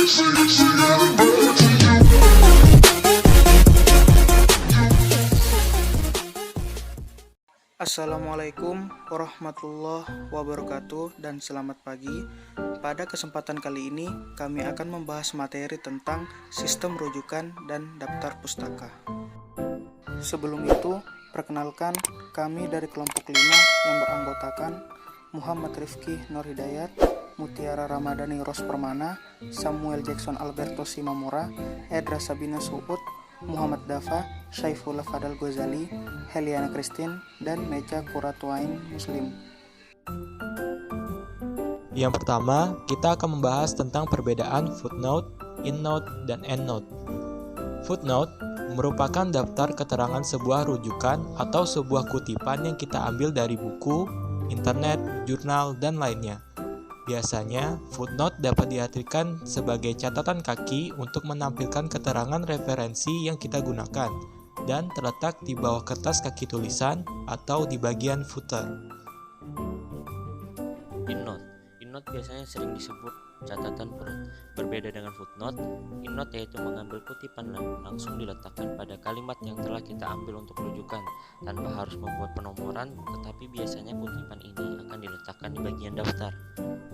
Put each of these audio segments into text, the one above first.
Assalamualaikum warahmatullahi wabarakatuh dan selamat pagi. Pada kesempatan kali ini kami akan membahas materi tentang sistem rujukan dan daftar pustaka. Sebelum itu, perkenalkan kami dari kelompok 5 yang beranggotakan Muhammad Rifki Nur Hidayat, Mutiara Ramadhani Ros Permana, Samuel Jackson Alberto Simamura, Edra Sabina Suud, Muhammad Dafa, Syaifullah Fadal Ghazali, Heliana Christine, dan Meja Kuratuain Muslim. Yang pertama, kita akan membahas tentang perbedaan footnote, endnote, dan endnote. Footnote merupakan daftar keterangan sebuah rujukan atau sebuah kutipan yang kita ambil dari buku, internet, jurnal, dan lainnya. Biasanya, footnote dapat diartikan sebagai catatan kaki untuk menampilkan keterangan referensi yang kita gunakan dan terletak di bawah kertas kaki tulisan atau di bagian footer. Endnote biasanya sering disebut catatan perut. Berbeda dengan footnote, endnote yaitu mengambil kutipan langsung diletakkan pada kalimat yang telah kita ambil untuk rujukan tanpa harus membuat penomoran, tetapi biasanya kutipan ini akan diletakkan di bagian daftar.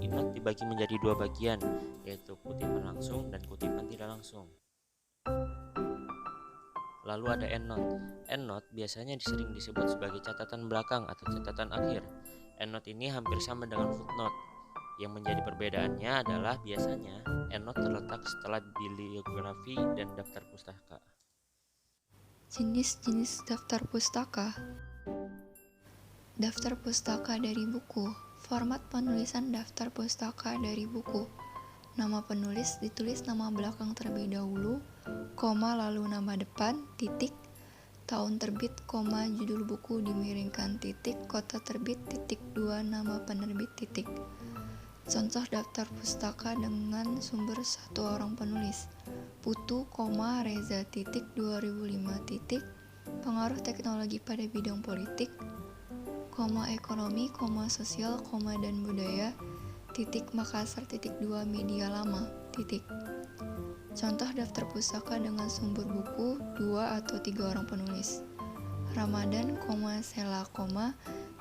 Endnote dibagi menjadi dua bagian, yaitu kutipan langsung dan kutipan tidak langsung. Lalu ada endnote. Endnote biasanya sering disebut sebagai catatan belakang atau catatan akhir. Endnote ini hampir sama dengan footnote. Yang menjadi perbedaannya adalah biasanya endnote terletak setelah bibliografi dan daftar pustaka. Jenis-jenis daftar pustaka. Daftar pustaka dari buku. Format penulisan daftar pustaka dari buku. Nama penulis ditulis nama belakang terlebih dahulu, koma lalu nama depan, titik, tahun terbit, koma judul buku dimiringkan titik, kota terbit, titik 2 nama penerbit, titik. Contoh daftar pustaka dengan sumber satu orang penulis. Putu, Reza, 2005, pengaruh teknologi pada bidang politik, ekonomi, sosial, dan budaya, Makassar, 2 media lama, Contoh daftar pustaka dengan sumber buku 2 atau 3 orang penulis. Ramadan, Sela,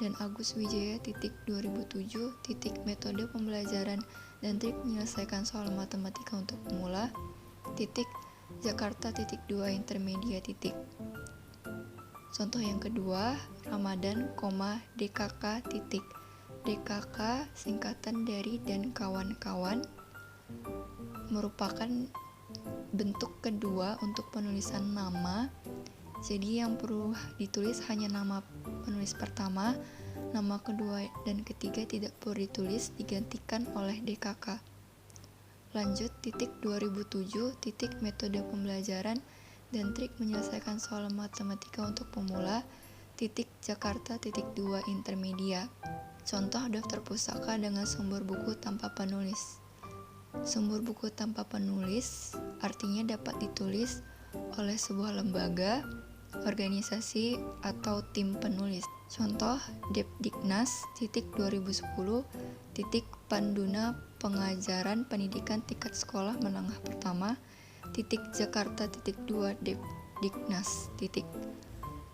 dan Agus Wijaya, 2007, metode pembelajaran dan trik menyelesaikan soal matematika untuk pemula, Jakarta, 2 intermedia, Contoh yang kedua, Ramadan, DKK, DKK singkatan dari dan kawan-kawan, merupakan bentuk kedua untuk penulisan nama. Jadi yang perlu ditulis hanya nama penulis pertama, nama kedua dan ketiga tidak perlu ditulis, digantikan oleh DKK. Lanjut, 2007, metode pembelajaran dan trik menyelesaikan soal matematika untuk pemula, Jakarta, 2 intermedia. Contoh daftar pustaka dengan sumber buku tanpa penulis. Sumber buku tanpa penulis artinya dapat ditulis oleh sebuah lembaga, organisasi, atau tim penulis. Contoh, Depdiknas, 2010, Panduna Pengajaran Pendidikan Tingkat Sekolah Menengah Pertama, Jakarta, 2 Depdiknas,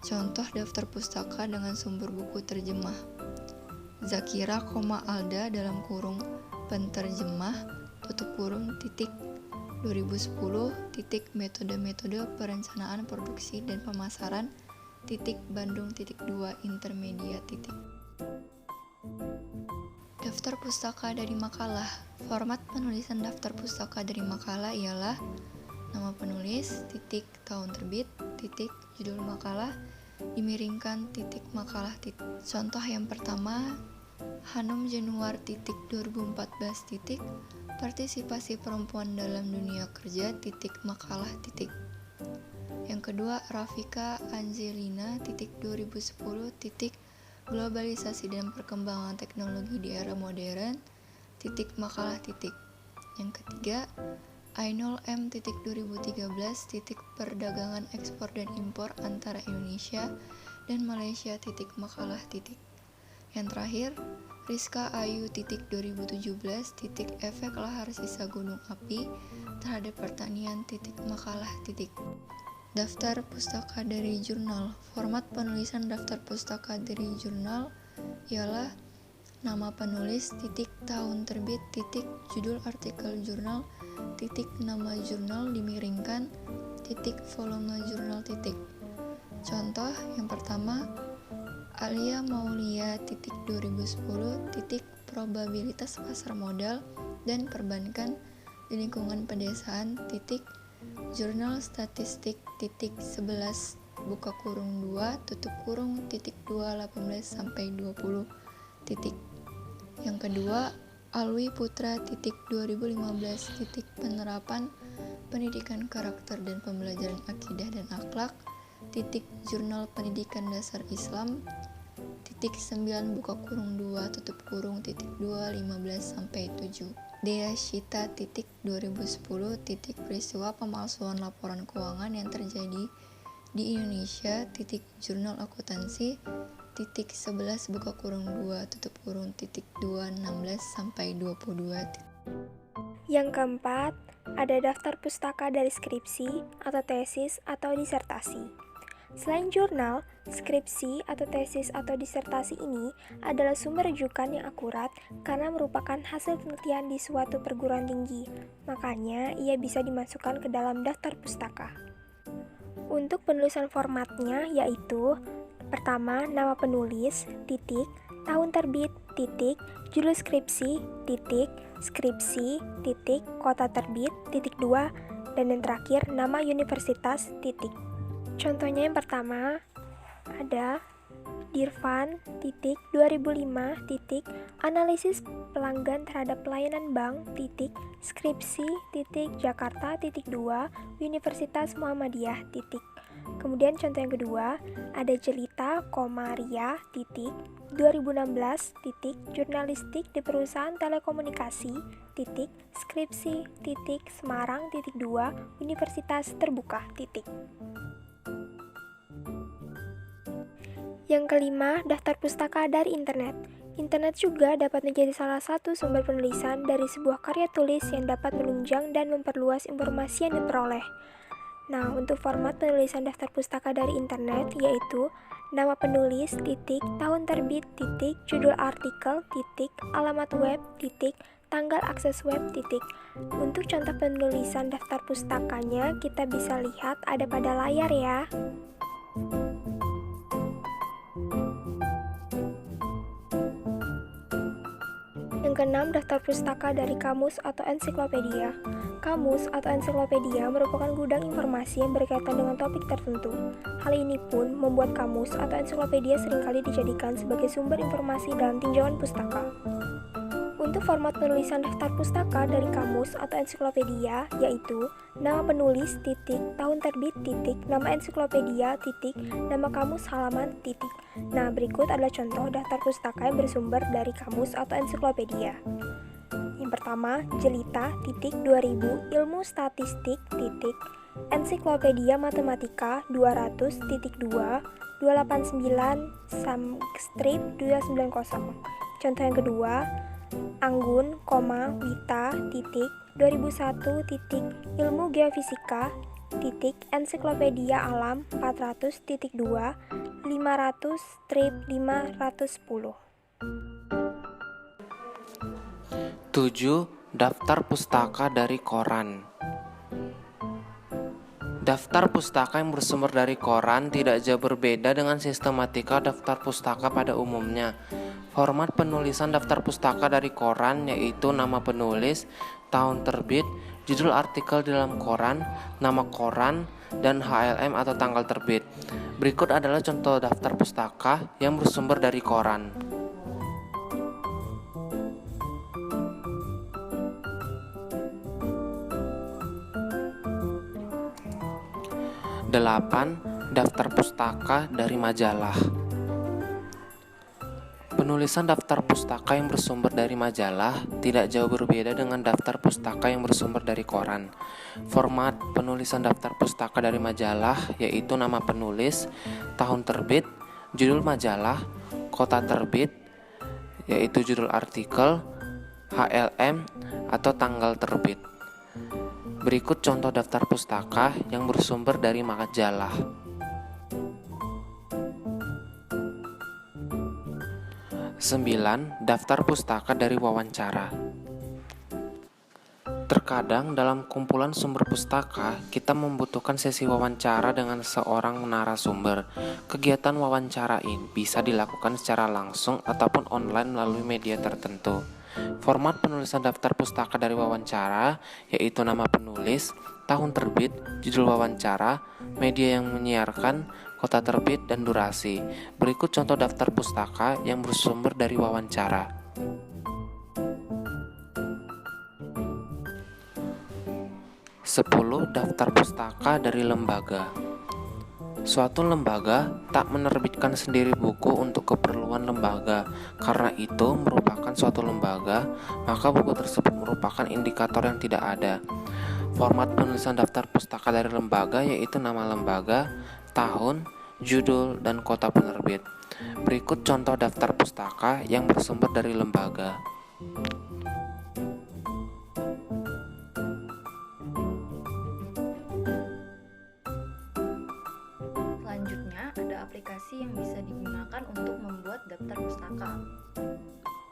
Contoh daftar pustaka dengan sumber buku terjemah. Zakira, Alda, penterjemah, 2010, metode-metode perencanaan produksi dan pemasaran, Bandung, 2 intermedia, Daftar pustaka dari makalah. Format penulisan daftar pustaka dari makalah ialah nama penulis, tahun terbit, judul makalah, dimiringkan, makalah, Contoh yang pertama, Hanum Januar, 2014, partisipasi perempuan dalam dunia kerja, makalah, Yang kedua, Rafika Angelina, 2010, globalisasi dan perkembangan teknologi di era modern, makalah, Yang ketiga, Ainul M, 2013, perdagangan ekspor dan impor antara Indonesia dan Malaysia, makalah, Yang terakhir, Rizka Ayu 2017 efek lahar sisa gunung api terhadap pertanian makalah . Daftar pustaka dari jurnal. Format penulisan daftar pustaka dari jurnal ialah nama penulis, tahun terbit, judul artikel jurnal, nama jurnal dimiringkan, volume jurnal, Contoh yang pertama, Alia Maulia 2010 probabilitas pasar modal dan perbankan di lingkungan pedesaan, jurnal statistik, 11 buka kurung 2 tutup kurung 2 18 sampai 20 . Yang kedua, Alwi Putra 2015 penerapan pendidikan karakter dan pembelajaran akidah dan akhlak, jurnal pendidikan dasar Islam, 9 buka kurung 2 tutup kurung 2 15 sampai 7. Dea Shita 2010 peristiwa pemalsuan laporan keuangan yang terjadi di Indonesia, jurnal akuntansi, 11 buka kurung 2 tutup kurung 2 16 sampai 22. Yang keempat, ada daftar pustaka dari skripsi atau tesis atau disertasi. Selain jurnal, skripsi atau tesis atau disertasi ini adalah sumber rujukan yang akurat karena merupakan hasil penelitian di suatu perguruan tinggi. Makanya, ia bisa dimasukkan ke dalam daftar pustaka. Untuk penulisan formatnya yaitu pertama, nama penulis, tahun terbit, judul skripsi, skripsi, kota terbit, 2, dan yang terakhir, nama universitas, Contohnya yang pertama ada Dirvan, 2005, analisis pelanggan terhadap pelayanan bank, skripsi, Jakarta, 2, Universitas Muhammadiyah, Kemudian contoh yang kedua, ada Jelita, Ria, 2016, jurnalistik di perusahaan telekomunikasi, skripsi, Semarang, 2, Universitas Terbuka, Yang kelima, daftar pustaka dari internet. Internet juga dapat menjadi salah satu sumber penulisan dari sebuah karya tulis yang dapat menunjang dan memperluas informasi yang diperoleh. Nah, untuk format penulisan daftar pustaka dari internet yaitu nama penulis, tahun terbit, judul artikel, alamat web, tanggal akses web, Untuk contoh penulisan daftar pustakanya kita bisa lihat ada pada layar ya. Yang keenam, daftar pustaka dari kamus atau ensiklopedia. Kamus atau ensiklopedia merupakan gudang informasi yang berkaitan dengan topik tertentu. Hal ini pun membuat kamus atau ensiklopedia seringkali dijadikan sebagai sumber informasi dalam tinjauan pustaka. Untuk format penulisan daftar pustaka dari kamus atau ensiklopedia yaitu nama penulis, tahun terbit, nama ensiklopedia, nama kamus halaman, Nah, berikut adalah contoh daftar pustaka yang bersumber dari kamus atau ensiklopedia. Yang pertama, Jelita, 2000, ilmu statistik, ensiklopedia matematika, 200, 2, 289, strip 290. Contoh yang kedua, Anggun, Wita, 2001, ilmu geofisika, ensiklopedia alam, 400, 2, 500, strip 510. 7. Daftar pustaka dari koran. Daftar pustaka yang bersumber dari koran tidak jauh berbeda dengan sistematika daftar pustaka pada umumnya. Format penulisan daftar pustaka dari koran yaitu nama penulis, tahun terbit, judul artikel di dalam koran, nama koran, dan HLM atau tanggal terbit. Berikut adalah contoh daftar pustaka yang bersumber dari koran. Delapan, daftar pustaka dari majalah. Penulisan daftar pustaka yang bersumber dari majalah tidak jauh berbeda dengan daftar pustaka yang bersumber dari koran. Format penulisan daftar pustaka dari majalah yaitu nama penulis, tahun terbit, judul majalah, kota terbit, yaitu judul artikel, HLM, atau tanggal terbit. Berikut contoh daftar pustaka yang bersumber dari majalah. Sembilan, daftar pustaka dari wawancara. Terkadang dalam kumpulan sumber pustaka, kita membutuhkan sesi wawancara dengan seorang narasumber. Kegiatan wawancara ini bisa dilakukan secara langsung ataupun online melalui media tertentu. Format penulisan daftar pustaka dari wawancara yaitu nama penulis, tahun terbit, judul wawancara, media yang menyiarkan, kota terbit, dan durasi. Berikut contoh daftar pustaka yang bersumber dari wawancara. Sepuluh, daftar pustaka dari lembaga. Suatu lembaga tak menerbitkan sendiri buku untuk keperluan lembaga. Karena itu merupakan suatu lembaga, maka buku tersebut merupakan indikator yang tidak ada. Format penulisan daftar pustaka dari lembaga yaitu nama lembaga, tahun, judul, dan kota penerbit. Berikut contoh daftar pustaka yang bersumber dari lembaga. Selanjutnya, ada aplikasi yang bisa digunakan untuk membuat daftar pustaka.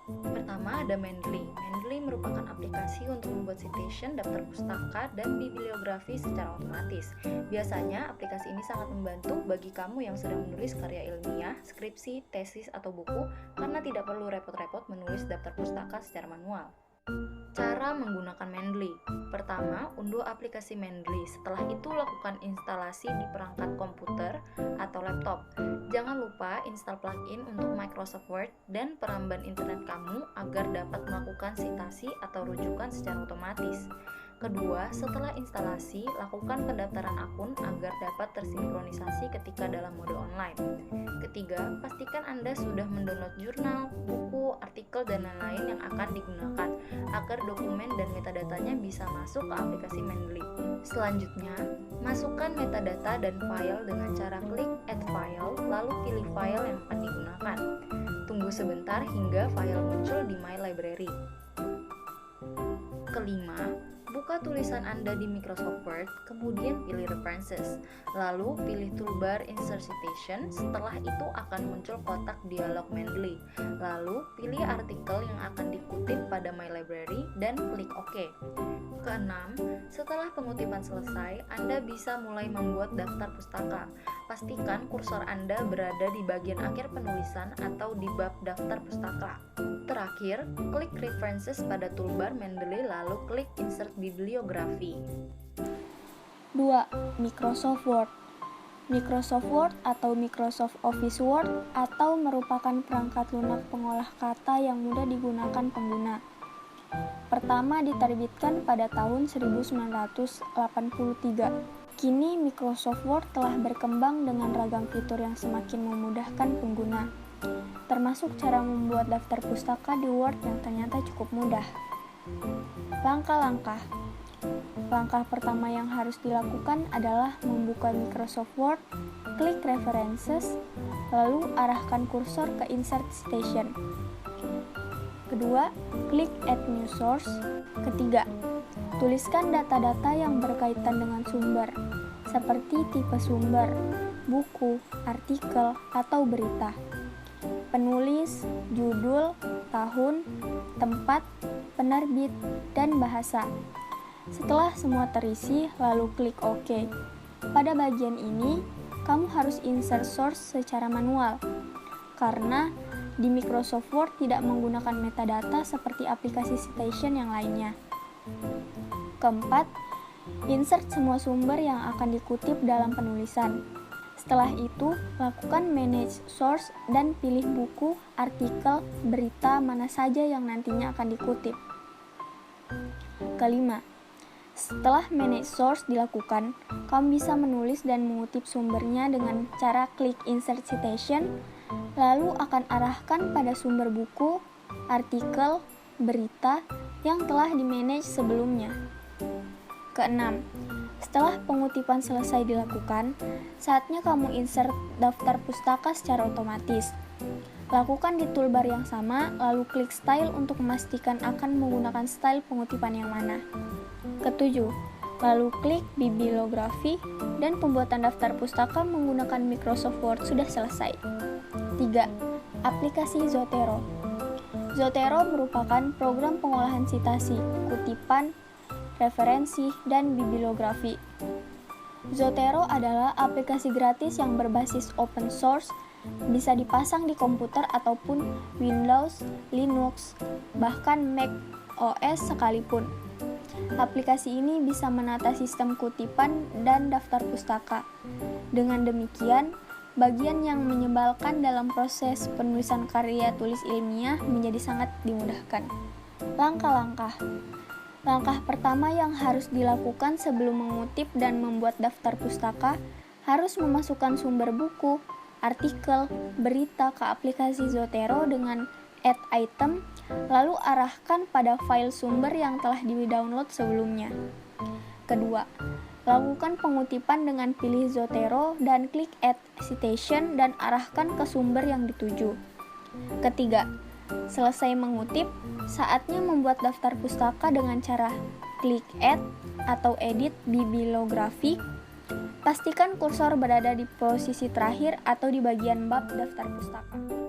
Pertama, ada Mendeley. Mendeley merupakan aplikasi untuk membuat citation, daftar pustaka, dan bibliografi secara otomatis. Biasanya, aplikasi ini sangat membantu bagi kamu yang sedang menulis karya ilmiah, skripsi, tesis, atau buku, karena tidak perlu repot-repot menulis daftar pustaka secara manual. Cara menggunakan Mendeley. Pertama, unduh aplikasi Mendeley. Setelah itu, lakukan instalasi di perangkat komputer atau laptop. Jangan lupa install plugin untuk Microsoft Word dan peramban internet kamu agar dapat melakukan sitasi atau rujukan secara otomatis. Kedua, setelah instalasi, lakukan pendaftaran akun agar dapat tersinkronisasi ketika dalam mode online. Ketiga, pastikan Anda sudah mendownload jurnal, buku, artikel, dan lain-lain yang akan digunakan agar dokumen dan metadatanya bisa masuk ke aplikasi Mendeley. Selanjutnya, masukkan metadata dan file dengan cara klik Add File, lalu pilih file yang akan digunakan. Tunggu sebentar hingga file muncul di My Library. Kelima, buka tulisan Anda di Microsoft Word, kemudian pilih References, lalu pilih toolbar Insert Citation. Setelah itu akan muncul kotak dialog Mendeley. Lalu pilih artikel yang akan dikutip pada My Library dan klik OK. Keenam, setelah pengutipan selesai, Anda bisa mulai membuat daftar pustaka. Pastikan kursor Anda berada di bagian akhir penulisan atau di bab daftar pustaka. Terakhir, klik References pada toolbar Mendeley lalu klik Insert Bibliografi. 2. Microsoft Word. Microsoft Word atau Microsoft Office Word atau merupakan perangkat lunak pengolah kata yang mudah digunakan pengguna. Pertama diterbitkan pada tahun 1983. Kini Microsoft Word telah berkembang dengan ragam fitur yang semakin memudahkan pengguna, termasuk cara membuat daftar pustaka di Word yang ternyata cukup mudah. Langkah-langkah. Langkah pertama yang harus dilakukan adalah membuka Microsoft Word, klik References, lalu arahkan kursor ke Insert Citation. Kedua, klik Add New Source. Ketiga, tuliskan data-data yang berkaitan dengan sumber, seperti tipe sumber, buku, artikel, atau berita, penulis, judul, tahun, tempat, penerbit, dan bahasa. Setelah semua terisi, lalu klik OK. Pada bagian ini, kamu harus insert source secara manual, karena di Microsoft Word tidak menggunakan metadata seperti aplikasi citation yang lainnya. Keempat, insert semua sumber yang akan dikutip dalam penulisan. Setelah itu, lakukan manage source dan pilih buku, artikel, berita mana saja yang nantinya akan dikutip. Kelima, setelah manage source dilakukan, kamu bisa menulis dan mengutip sumbernya dengan cara klik insert citation, lalu akan arahkan pada sumber buku, artikel, berita yang telah di-manage sebelumnya. Keenam, setelah pengutipan selesai dilakukan, saatnya kamu insert daftar pustaka secara otomatis. Lakukan di toolbar yang sama, lalu klik style untuk memastikan akan menggunakan style pengutipan yang mana. Ketujuh, lalu klik bibliografi dan pembuatan daftar pustaka menggunakan Microsoft Word sudah selesai. 3. Aplikasi Zotero. Zotero merupakan program pengolahan citasi, kutipan, referensi, dan bibliografi. Zotero adalah aplikasi gratis yang berbasis open source, bisa dipasang di komputer ataupun Windows, Linux, bahkan Mac OS sekalipun. Aplikasi ini bisa menata sistem kutipan dan daftar pustaka. Dengan demikian, bagian yang menyebalkan dalam proses penulisan karya tulis ilmiah menjadi sangat dimudahkan. Langkah-langkah. Langkah pertama yang harus dilakukan sebelum mengutip dan membuat daftar pustaka harus memasukkan sumber buku, artikel, berita ke aplikasi Zotero dengan add item, lalu arahkan pada file sumber yang telah di-download sebelumnya. Kedua, lakukan pengutipan dengan pilih Zotero dan klik add citation dan arahkan ke sumber yang dituju. Ketiga, selesai mengutip, saatnya membuat daftar pustaka dengan cara klik add atau edit bibliografi. Pastikan kursor berada di posisi terakhir atau di bagian bab daftar pustaka.